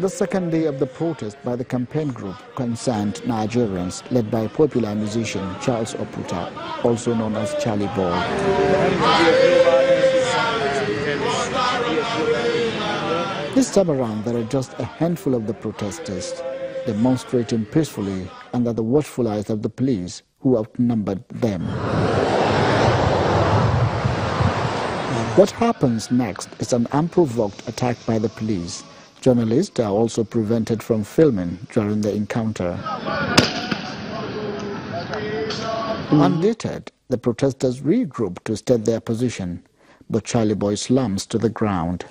The second day of the protest by the campaign group concerned Nigerians led by popular musician Charles Oputa, also known as Charly Boy. This time around, there are just a handful of the protesters demonstrating peacefully under the watchful eyes of the police who outnumbered them. What happens next is an unprovoked attack by the police. Journalists are also prevented from filming during the encounter. Undeterred, the protesters regrouped to state their position, but Charly Boy slumps to the ground.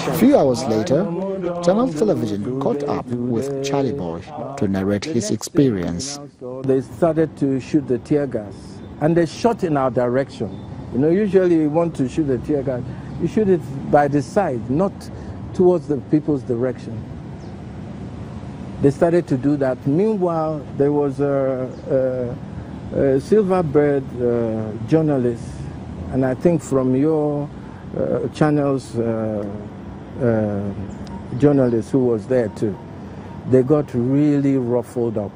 A few hours later, Channel Television caught up with Charly Boy to narrate his experience. They started to shoot the tear gas, and they shot in our direction. You know, usually you want to shoot the tear gas, you shoot it by the side, not towards the people's direction. They started to do that. Meanwhile, there was a Silverbird journalist, and I think from your channel's journalist who was there too. They got really ruffled up.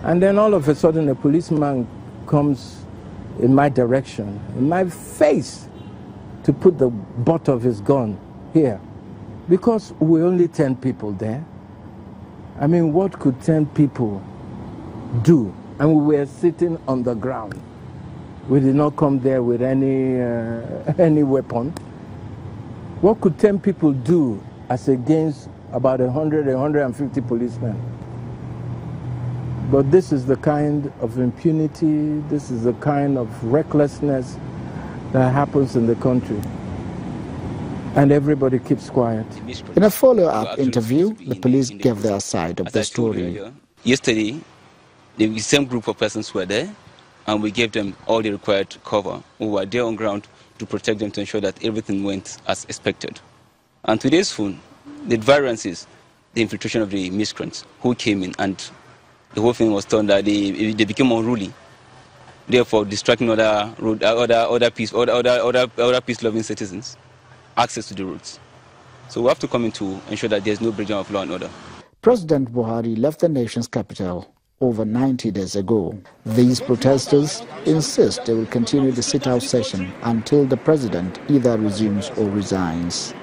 And then all of a sudden a policeman comes in my direction, in my face, to put the butt of his gun here. Because we're only 10 people there. I mean, what could 10 people do? And we were sitting on the ground. We did not come there with any weapon. What could 10 people do as against about 100, 150 policemen? But this is the kind of impunity, this is the kind of recklessness that happens in the country. And everybody keeps quiet. In a follow-up interview, the police gave their side of the story. Yesterday, the same group of persons were there, and we gave them all the required cover. We were there on ground to protect them, to ensure that everything went as expected. And today's phone, the variance is the infiltration of the miscreants who came in, and the whole thing was turned that they became unruly, therefore distracting other peace-loving citizens access to the roads. So we have to come in to ensure that there's no breakdown of law and order. President Buhari left the nation's capital over 90 days ago. These protesters insist they will continue the sit-out session until the president either resumes or resigns.